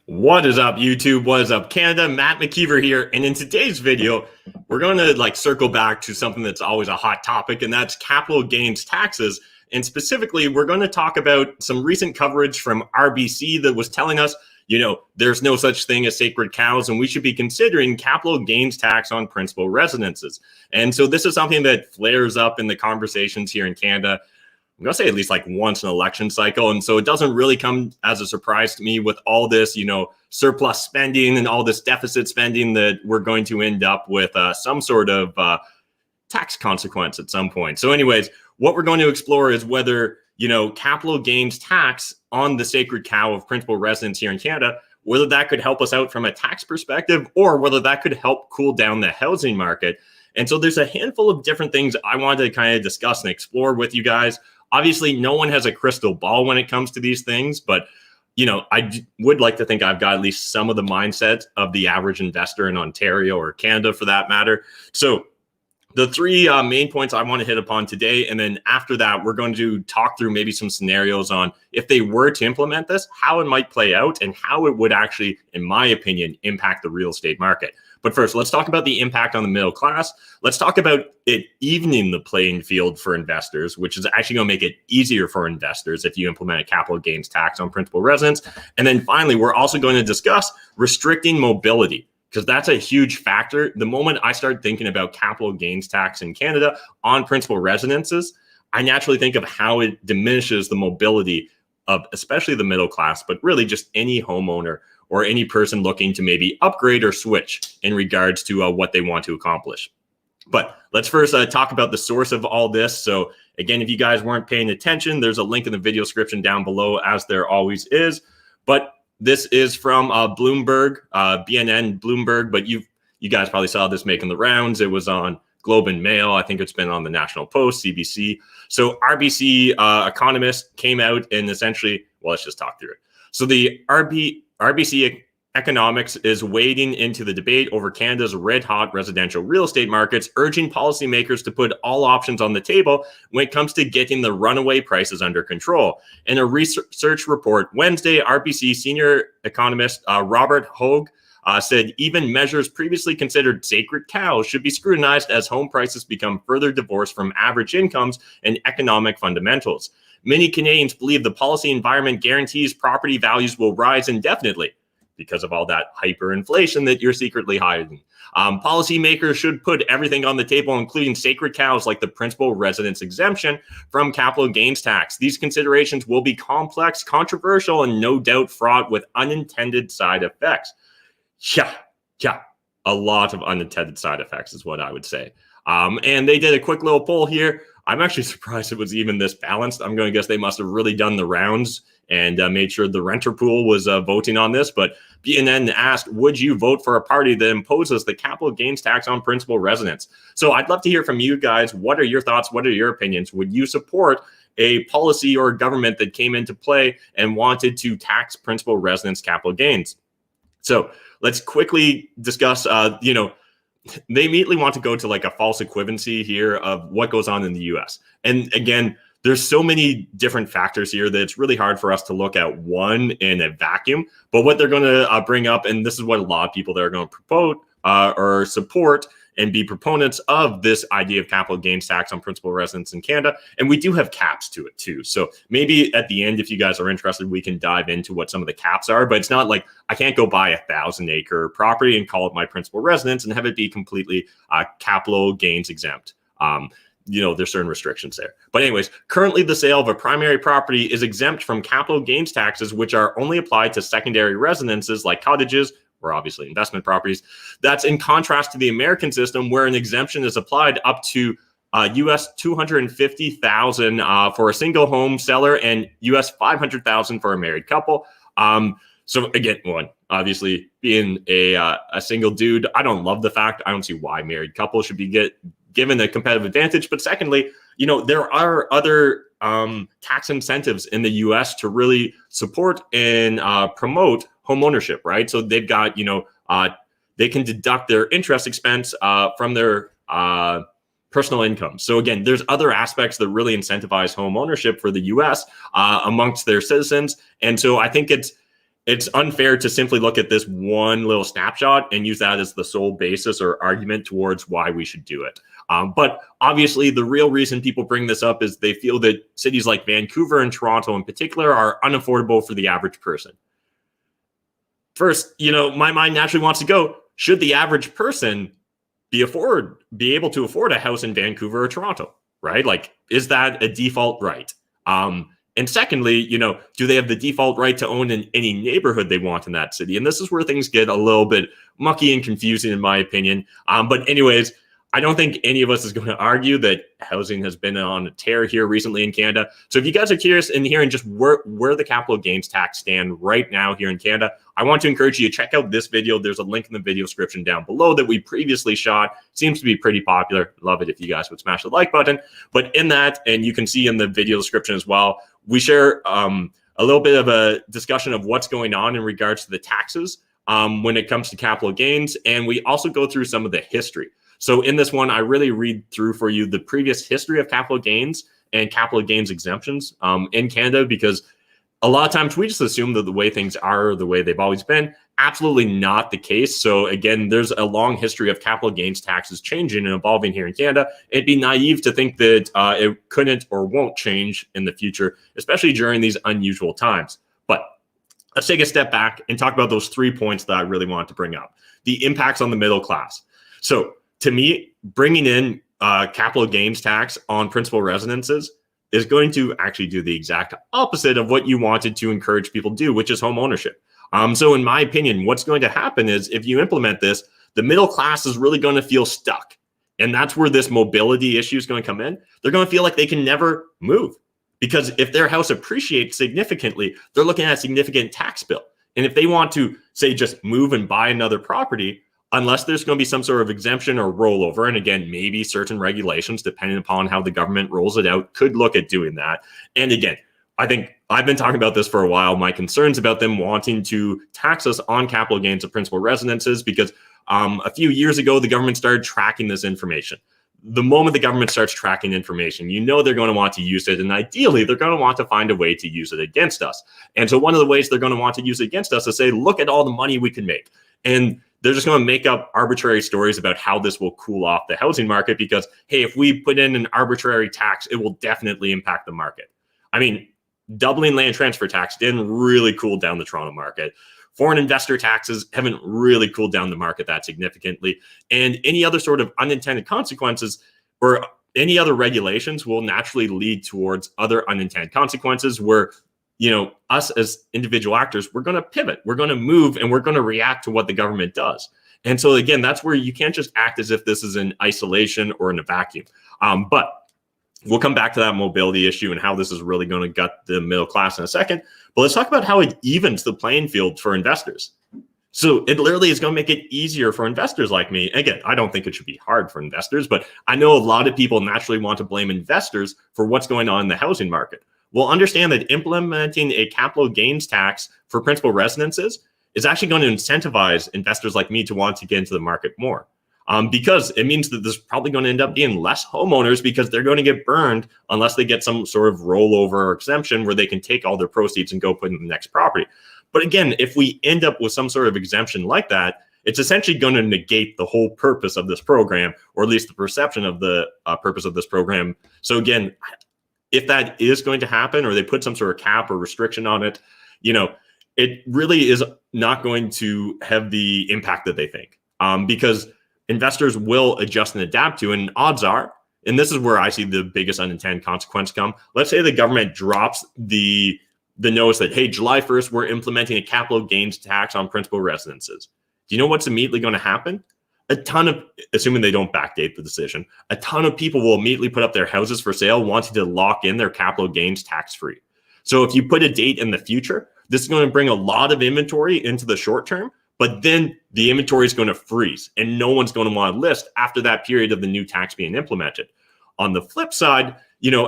What is up, YouTube? What is up, Canada? Matt McKeever here. And in today's video, we're going to circle back to something that's always a hot topic, and that's capital gains taxes. And specifically, we're going to talk about some recent coverage from RBC that was telling us, there's no such thing as sacred cows, and we should be considering capital gains tax on principal residences. And so this is something that flares up in the conversations here in Canada. I'm going to say at least once an election cycle. And so it doesn't really come as a surprise to me with all this, surplus spending and all this deficit spending that we're going to end up with some sort of tax consequence at some point. So anyways, what we're going to explore is whether, capital gains tax on the sacred cow of principal residence here in Canada, whether that could help us out from a tax perspective or whether that could help cool down the housing market. And so there's a handful of different things I wanted to kind of discuss and explore with you guys. Obviously, no one has a crystal ball when it comes to these things, but I would like to think I've got at least some of the mindset of the average investor in Ontario or Canada for that matter. So the three main points I want to hit upon today, and then after that, we're going to talk through maybe some scenarios on if they were to implement this, how it might play out, and how it would actually, in my opinion, impact the real estate market. But first, let's talk about the impact on the middle class. Let's talk about it evening the playing field for investors, which is actually going to make it easier for investors if you implement a capital gains tax on principal residence. And then finally, we're also going to discuss restricting mobility, because that's a huge factor. The moment I start thinking about capital gains tax in Canada on principal residences, I naturally think of how it diminishes the mobility of especially the middle class, but really just any homeowner or any person looking to maybe upgrade or switch in regards to what they want to accomplish. But let's first talk about the source of all this. So again, if you guys weren't paying attention, there's a link in the video description down below, as there always is. But this is from Bloomberg, BNN Bloomberg, but you guys probably saw this making the rounds. It was on Globe and Mail. I think it's been on the National Post, CBC. So RBC economist came out and essentially, well, let's just talk through it. So the RBC Economics is wading into the debate over Canada's red-hot residential real estate markets, urging policymakers to put all options on the table when it comes to getting the runaway prices under control. In a research report Wednesday, RBC senior economist Robert Hogue said even measures previously considered sacred cows should be scrutinized as home prices become further divorced from average incomes and economic fundamentals. Many Canadians believe the policy environment guarantees property values will rise indefinitely because of all that hyperinflation that you're secretly hiding. Policymakers should put everything on the table, including sacred cows like the principal residence exemption from capital gains tax. These considerations will be complex, controversial, and no doubt fraught with unintended side effects. Yeah, a lot of unintended side effects is what I would say. And they did a quick little poll here. I'm actually surprised it was even this balanced. I'm going to guess they must have really done the rounds and made sure the renter pool was voting on this. But BNN asked, would you vote for a party that imposes the capital gains tax on principal residence? So I'd love to hear from you guys. What are your thoughts? What are your opinions? Would you support a policy or a government that came into play and wanted to tax principal residence capital gains? So let's quickly discuss, they immediately want to go to a false equivalency here of what goes on in the US. And again, there's so many different factors here that it's really hard for us to look at one in a vacuum. But what they're going to bring up, and this is what a lot of people that are going to promote or support and be proponents of this idea of capital gains tax on principal residence in Canada. And we do have caps to it too. So maybe at the end, if you guys are interested, we can dive into what some of the caps are, but it's not like I can't go buy 1,000-acre property and call it my principal residence and have it be completely capital gains exempt. There's certain restrictions there. But anyways, currently the sale of a primary property is exempt from capital gains taxes, which are only applied to secondary residences like cottages, or obviously investment properties. That's in contrast to the American system, where an exemption is applied up to US $250,000 for a single home seller and US $500,000 for a married couple. So again, one, obviously being a single dude, I don't love the fact. I don't see why married couples should be given a competitive advantage. But secondly, there are other tax incentives in the US to really support and promote home ownership, right? So they've got, they can deduct their interest expense from their personal income. So again, there's other aspects that really incentivize home ownership for the US amongst their citizens. And so I think it's unfair to simply look at this one little snapshot and use that as the sole basis or argument towards why we should do it. But obviously, the real reason people bring this up is they feel that cities like Vancouver and Toronto in particular are unaffordable for the average person. First, my mind naturally wants to go, should the average person be able to afford a house in Vancouver or Toronto, right? Like, is that a default right? And secondly, do they have the default right to own in any neighborhood they want in that city? And this is where things get a little bit mucky and confusing, in my opinion. But anyways, I don't think any of us is going to argue that housing has been on a tear here recently in Canada. So if you guys are curious in hearing just where the capital gains tax stand right now here in Canada, I want to encourage you to check out this video. There's a link in the video description down below that we previously shot. Seems to be pretty popular. Love it if you guys would smash the like button. But in that, and you can see in the video description as well, we share a little bit of a discussion of what's going on in regards to the taxes when it comes to capital gains. And we also go through some of the history. So in this one, I really read through for you the previous history of capital gains and capital gains exemptions in Canada, because a lot of times we just assume that the way things are the way they've always been. Absolutely not the case. So again, there's a long history of capital gains taxes changing and evolving here in Canada. It'd be naive to think that it couldn't or won't change in the future, especially during these unusual times. But let's take a step back and talk about those 3 points that I really want to bring up. The impacts on the middle class. So to me, bringing in capital gains tax on principal residences is going to actually do the exact opposite of what you wanted to encourage people to do, which is home ownership. So in my opinion, what's going to happen is if you implement this, the middle class is really going to feel stuck. And that's where this mobility issue is going to come in. They're going to feel like they can never move, because if their house appreciates significantly, they're looking at a significant tax bill. And if they want to, say, just move and buy another property, unless there's going to be some sort of exemption or rollover, and again, maybe certain regulations, depending upon how the government rolls it out, could look at doing that. And again, I think I've been talking about this for a while, my concerns about them wanting to tax us on capital gains of principal residences, because a few years ago, the government started tracking this information. The moment the government starts tracking information, they're going to want to use it. And ideally, they're going to want to find a way to use it against us. And so one of the ways they're going to want to use it against us is say, look at all the money we can make. And they're just going to make up arbitrary stories about how this will cool off the housing market because, hey, if we put in an arbitrary tax, it will definitely impact the market. I mean, doubling land transfer tax didn't really cool down the Toronto market. Foreign investor taxes haven't really cooled down the market that significantly. And any other sort of unintended consequences or any other regulations will naturally lead towards other unintended consequences where us as individual actors, we're going to pivot, we're going to move, and we're going to react to what the government does. And so again, that's where you can't just act as if this is in isolation or in a vacuum. But we'll come back to that mobility issue and how this is really going to gut the middle class in a second. But let's talk about how it evens the playing field for investors. So it literally is going to make it easier for investors like me. Again, I don't think it should be hard for investors, but I know a lot of people naturally want to blame investors for what's going on in the housing market. Well, understand that implementing a capital gains tax for principal residences is actually going to incentivize investors like me to want to get into the market more. Because it means that there's probably going to end up being less homeowners because they're going to get burned unless they get some sort of rollover or exemption where they can take all their proceeds and go put in the next property. But again, if we end up with some sort of exemption like that, it's essentially going to negate the whole purpose of this program, or at least the perception of the purpose of this program. So again, if that is going to happen, or they put some sort of cap or restriction on it, it really is not going to have the impact that they think, because investors will adjust and adapt to. And odds are, and this is where I see the biggest unintended consequence come. Let's say the government drops the notice that, hey, July 1st, we're implementing a capital gains tax on principal residences. Do you know what's immediately going to happen? Assuming they don't backdate the decision, a ton of people will immediately put up their houses for sale, wanting to lock in their capital gains tax-free. So if you put a date in the future, this is going to bring a lot of inventory into the short term, but then the inventory is going to freeze and no one's going to want to list after that period of the new tax being implemented. On the flip side,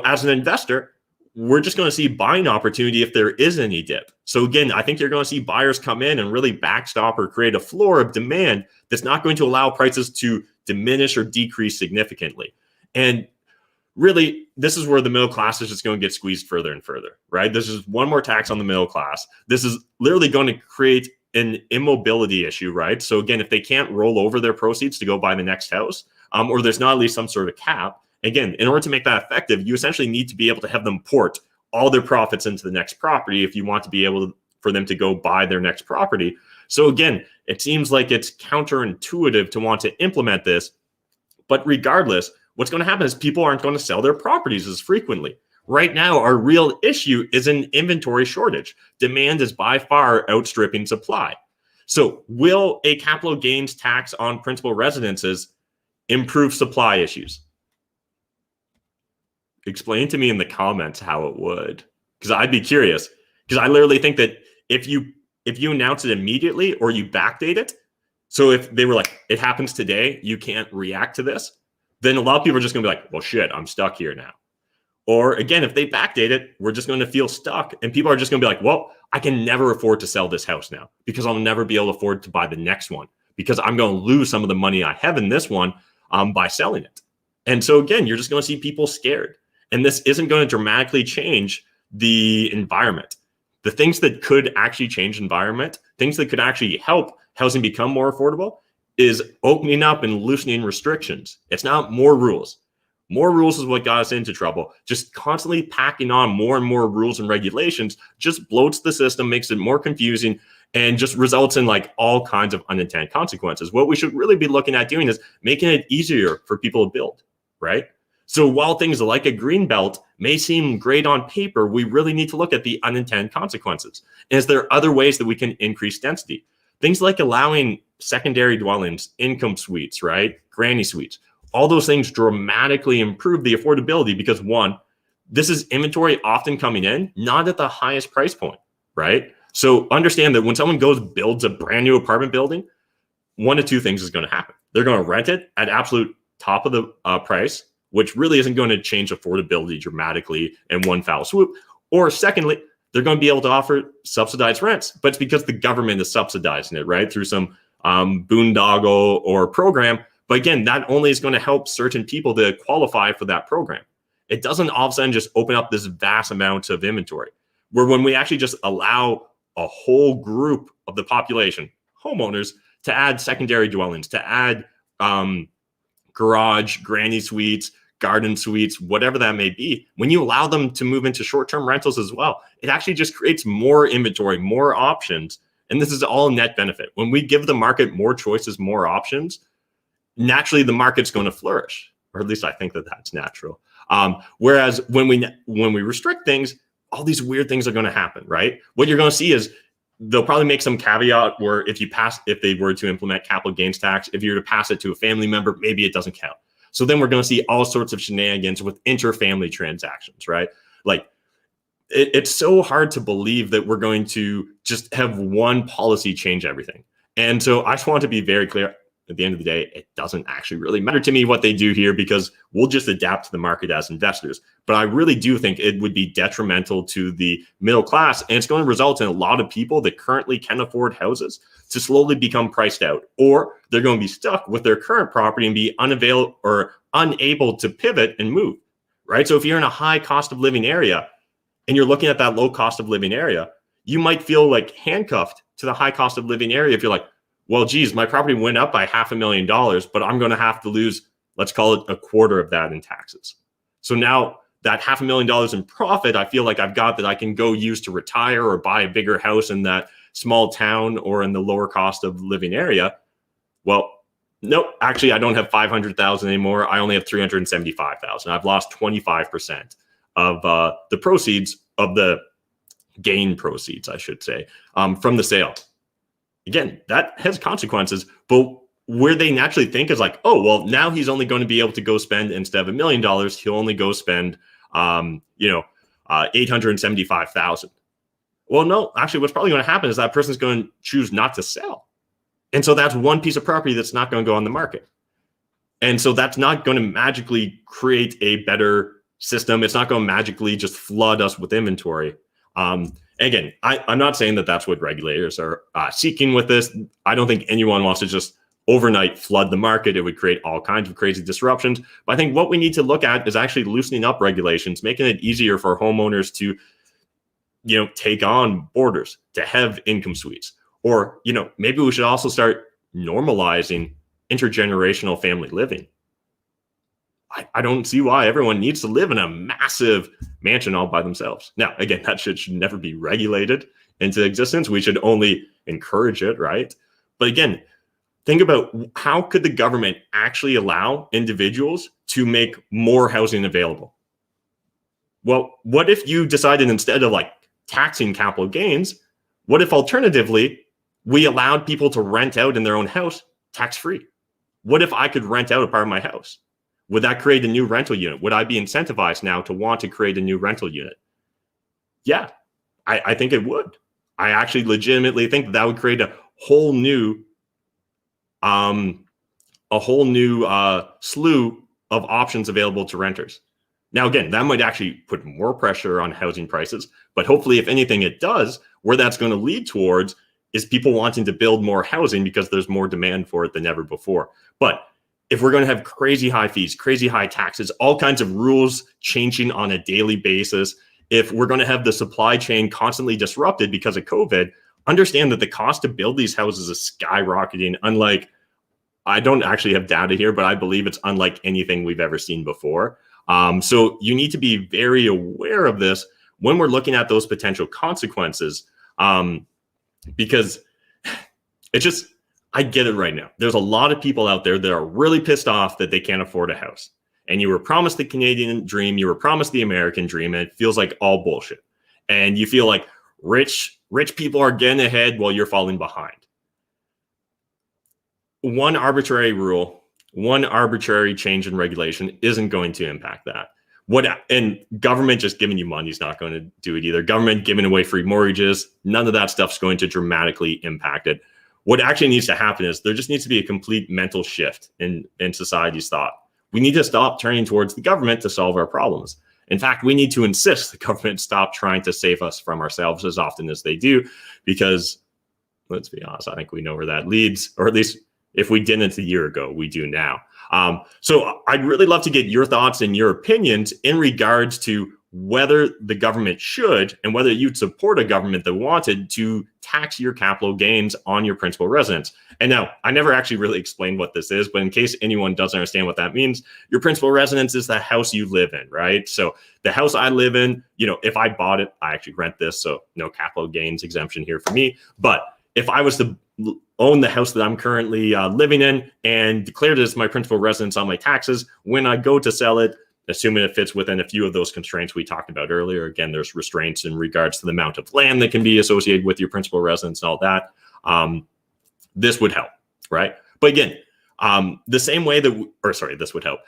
as an investor, we're just going to see buying opportunity if there is any dip. So again, I think you're going to see buyers come in and really backstop or create a floor of demand that's not going to allow prices to diminish or decrease significantly. And really, this is where the middle class is just going to get squeezed further and further, right? This is one more tax on the middle class. This is literally going to create an immobility issue, right? So again, if they can't roll over their proceeds to go buy the next house, or there's not at least some sort of cap, again, in order to make that effective, you essentially need to be able to have them port all their profits into the next property if you want to be able to, for them to go buy their next property. So again, it seems like it's counterintuitive to want to implement this, but regardless, what's going to happen is people aren't going to sell their properties as frequently. Right now, our real issue is an inventory shortage. Demand is by far outstripping supply. So will a capital gains tax on principal residences improve supply issues? Explain to me in the comments how it would, because I'd be curious. Because I literally think that if you announce it immediately or you backdate it, so if they were like, it happens today, you can't react to this, then a lot of people are just going to be like, well, shit, I'm stuck here now. Or again, if they backdate it, we're just going to feel stuck. And people are just going to be like, well, I can never afford to sell this house now because I'll never be able to afford to buy the next one because I'm going to lose some of the money I have in this one by selling it. And so again, you're just going to see people scared. And this isn't going to dramatically change the environment. The things that could actually change environment, things that could actually help housing become more affordable is opening up and loosening restrictions. It's not more rules. More rules is what got us into trouble. Just constantly packing on more and more rules and regulations just bloats the system, makes it more confusing, and just results in like all kinds of unintended consequences. What we should really be looking at doing is making it easier for people to build, right? So while things like a green belt may seem great on paper, we really need to look at the unintended consequences. And is there other ways that we can increase density? Things like allowing secondary dwellings, income suites, right? Granny suites. All those things dramatically improve the affordability because one, this is inventory often coming in, not at the highest price point, right? So understand that when someone builds a brand new apartment building, one of two things is going to happen. They're going to rent it at absolute top of the price, which really isn't going to change affordability dramatically in one foul swoop. Or secondly, they're going to be able to offer subsidized rents, but it's because the government is subsidizing it, right? Through some boondoggle or program. But again, that only is going to help certain people to qualify for that program. It doesn't all of a sudden just open up this vast amount of inventory, where when we actually just allow a whole group of the population, homeowners, to add secondary dwellings, to add garage, granny suites, garden suites, whatever that may be, when you allow them to move into short-term rentals as well, it actually just creates more inventory, more options. And this is all net benefit. When we give the market more choices, more options, naturally the market's going to flourish, or at least I think that that's natural. Whereas when we restrict things, all these weird things are going to happen, right? What you're going to see is they'll probably make some caveat where if they were to implement capital gains tax, if you were to pass it to a family member, maybe it doesn't count. So then we're going to see all sorts of shenanigans with inter-family transactions, right? Like it's so hard to believe that we're going to just have one policy change everything. And so I just want to be very clear. At the end of the day, it doesn't actually really matter to me what they do here because we'll just adapt to the market as investors. But I really do think it would be detrimental to the middle class, and it's going to result in a lot of people that currently can afford houses to slowly become priced out, or they're going to be stuck with their current property and be unable to pivot and move, right? So if you're in a high cost of living area and you're looking at that low cost of living area, you might feel like handcuffed to the high cost of living area if you're like, well, geez, my property went up by $500,000, but I'm going to have to lose, let's call it a quarter of that in taxes. So now that $500,000 in profit, I feel like I've got that I can go use to retire or buy a bigger house in that small town or in the lower cost of living area. Well, nope, actually, I don't have $500,000 anymore. I only have $375,000. I've lost 25% of the proceeds of the gain proceeds, I should say, from the sale. Again, that has consequences, but where they naturally think is like, oh, well, now he's only going to be able to go spend, instead of $1 million, he'll only go spend, $875,000. Well, no, actually, what's probably going to happen is that person's going to choose not to sell. And so that's one piece of property that's not going to go on the market. And so that's not going to magically create a better system. It's not going to magically just flood us with inventory. Again, I'm not saying that that's what regulators are seeking with this. I don't think anyone wants to just overnight flood the market. It would create all kinds of crazy disruptions. But I think what we need to look at is actually loosening up regulations, making it easier for homeowners to, take on boarders, to have income suites. Or, maybe we should also start normalizing intergenerational family living. I don't see why everyone needs to live in a massive mansion all by themselves. Now, again, that shit should never be regulated into existence. We should only encourage it, right? But again, think about how could the government actually allow individuals to make more housing available? Well, what if you decided instead of taxing capital gains, what if alternatively we allowed people to rent out in their own house tax-free? What if I could rent out a part of my house? Would that create a new rental unit? Would I be incentivized now to want to create a new rental unit? Yeah, I think it would. I actually legitimately think that would create a whole new slew of options available to renters. Now, again, that might actually put more pressure on housing prices, but hopefully, if anything, it does. Where that's going to lead towards is people wanting to build more housing because there's more demand for it than ever before. But if we're going to have crazy high fees, crazy high taxes, all kinds of rules changing on a daily basis, if we're going to have the supply chain constantly disrupted because of COVID, understand that the cost to build these houses is skyrocketing. Unlike, I don't actually have data here, but I believe it's unlike anything we've ever seen before. So you need to be very aware of this when we're looking at those potential consequences, because it's just, I get it right now. There's a lot of people out there that are really pissed off that they can't afford a house. And you were promised the Canadian dream, you were promised the American dream, and it feels like all bullshit. And you feel like rich people are getting ahead while you're falling behind. One arbitrary rule, one arbitrary change in regulation isn't going to impact that. And government just giving you money is not going to do it either. Government giving away free mortgages, none of that stuff's going to dramatically impact it. What actually needs to happen is there just needs to be a complete mental shift in society's thought. We need to stop turning towards the government to solve our problems. In fact, we need to insist the government stop trying to save us from ourselves as often as they do, because let's be honest, I think we know where that leads, or at least if we didn't a year ago, we do now. So I'd really love to get your thoughts and your opinions in regards to whether the government should, and whether you'd support a government that wanted to tax your capital gains on your principal residence. And now, I never actually really explained what this is, but in case anyone doesn't understand what that means, your principal residence is the house you live in, right? So the house I live in, if I bought it, I actually rent this, so no capital gains exemption here for me. But if I was to own the house that I'm currently living in and declared it as my principal residence on my taxes, when I go to sell it, assuming it fits within a few of those constraints we talked about earlier. Again, there's restraints in regards to the amount of land that can be associated with your principal residence and all that. This would help, right? But again, the same way this would help.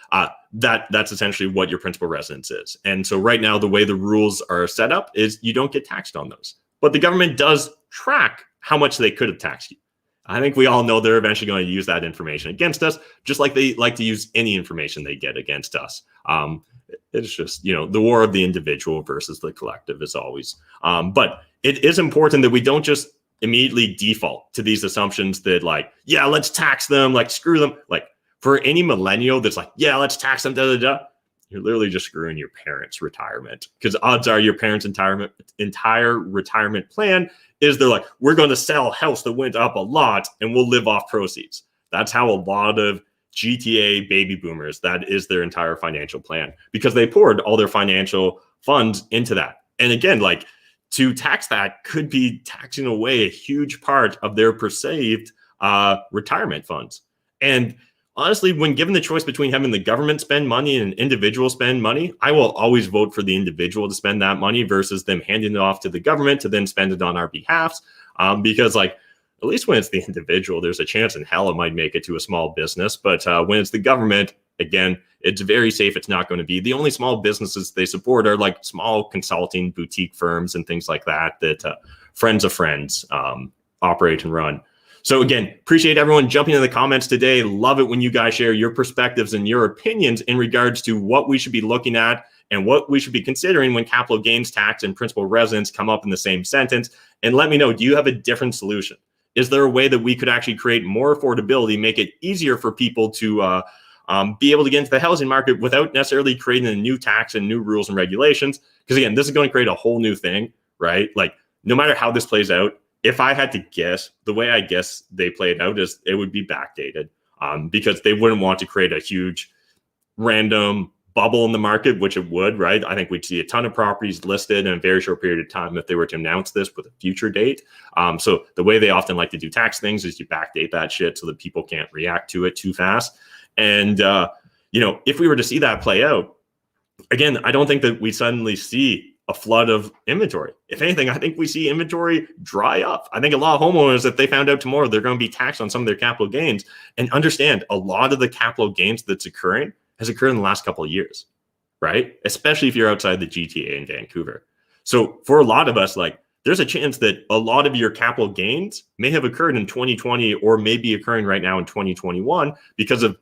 That's essentially what your principal residence is. And so right now, the way the rules are set up is you don't get taxed on those. But the government does track how much they could have taxed you. I think we all know they're eventually going to use that information against us, just like they like to use any information they get against us. It's just, the war of the individual versus the collective is always. But it is important that we don't just immediately default to these assumptions that let's tax them, screw them. For any millennial that's let's tax them, you're literally just screwing your parents' retirement, because odds are your parents' entire retirement plan is they're we're going to sell a house that went up a lot and we'll live off proceeds. That's how a lot of GTA baby boomers, that is their entire financial plan, because they poured all their financial funds into that. And again, to tax that could be taxing away a huge part of their perceived retirement funds. And honestly, when given the choice between having the government spend money and an individual spend money, I will always vote for the individual to spend that money versus them handing it off to the government to then spend it on our behalf. Because at least when it's the individual, there's a chance in hell it might make it to a small business. But when it's the government, again, it's very safe. It's not going to be. The only small businesses they support are small consulting boutique firms and things like that friends of friends operate and run. So again, appreciate everyone jumping in the comments today. Love it when you guys share your perspectives and your opinions in regards to what we should be looking at and what we should be considering when capital gains tax and principal residence come up in the same sentence. And let me know, do you have a different solution? Is there a way that we could actually create more affordability, make it easier for people to be able to get into the housing market without necessarily creating a new tax and new rules and regulations? Because again, this is going to create a whole new thing, right? Like, no matter how this plays out, if I had to guess, the way I guess they play it out is it would be backdated, because they wouldn't want to create a huge random bubble in the market, which it would, right? I think we'd see a ton of properties listed in a very short period of time if they were to announce this with a future date. So the way they often like to do tax things is you backdate that shit so that people can't react to it too fast. And, if we were to see that play out, again, I don't think that we suddenly see a flood of inventory. If anything, I think we see inventory dry up. I think a lot of homeowners, if they found out tomorrow they're going to be taxed on some of their capital gains, and understand a lot of the capital gains that's occurring has occurred in the last couple of years, right? Especially if you're outside the GTA in Vancouver. So for a lot of us, like, there's a chance that a lot of your capital gains may have occurred in 2020 or may be occurring right now in 2021 because of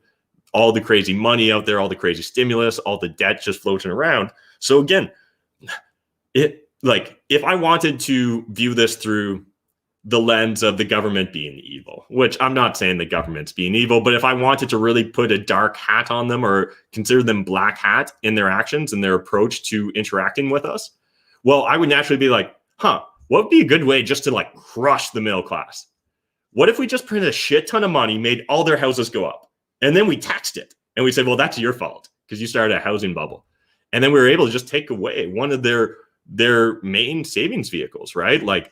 all the crazy money out there, all the crazy stimulus, all the debt just floating around. So again, if I wanted to view this through the lens of the government being evil, which I'm not saying the government's being evil, but if I wanted to really put a dark hat on them or consider them black hat in their actions and their approach to interacting with us, well, I would naturally be like, what would be a good way just to like crush the middle class? What if we just printed a shit ton of money, made all their houses go up, and then we taxed it? And we said, well, that's your fault because you started a housing bubble. And then we were able to just take away one of their main savings vehicles, right? Like,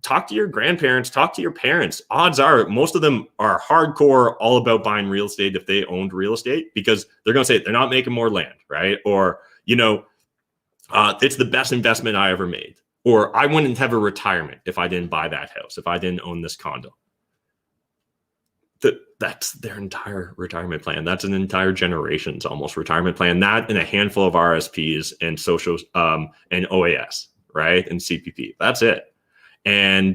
talk to your grandparents, talk to your parents. Odds are most of them are hardcore all about buying real estate if they owned real estate, because they're going to say they're not making more land, right? Or, it's the best investment I ever made. Or I wouldn't have a retirement if I didn't buy that house, if I didn't own this condo. That's their entire retirement plan. That's an entire generation's almost retirement plan. That and a handful of RSPs and social and OAS, right? And CPP. That's it. And,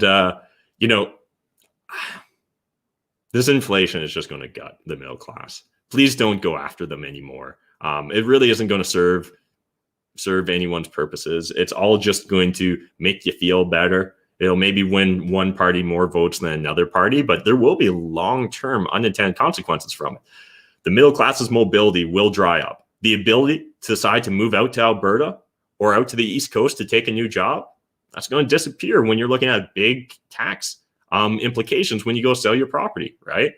this inflation is just going to gut the middle class. Please don't go after them anymore. It really isn't going to serve anyone's purposes. It's all just going to make you feel better. It'll maybe win one party more votes than another party, but there will be long-term unintended consequences from it. The middle class's mobility will dry up. The ability to decide to move out to Alberta or out to the East Coast to take a new job, that's going to disappear when you're looking at big tax implications when you go sell your property, right?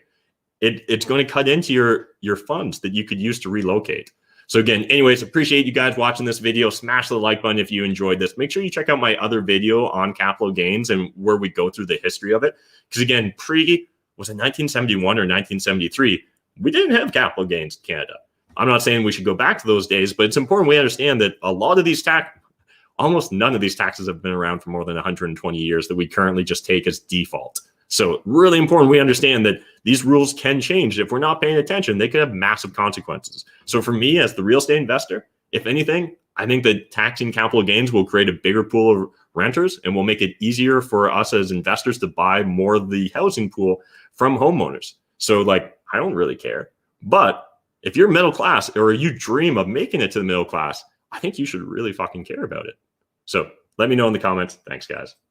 It's going to cut into your funds that you could use to relocate. So again, anyways, appreciate you guys watching this video. Smash the like button if you enjoyed this. Make sure you check out my other video on capital gains and where we go through the history of it. Because again, was it 1971 or 1973? We didn't have capital gains in Canada. I'm not saying we should go back to those days, but it's important we understand that a lot of these almost none of these taxes have been around for more than 120 years that we currently just take as default. So really important we understand that these rules can change. If we're not paying attention, they could have massive consequences. So for me as the real estate investor, if anything, I think that taxing capital gains will create a bigger pool of renters and will make it easier for us as investors to buy more of the housing pool from homeowners. So I don't really care. But if you're middle class or you dream of making it to the middle class, I think you should really fucking care about it. So let me know in the comments. Thanks, guys.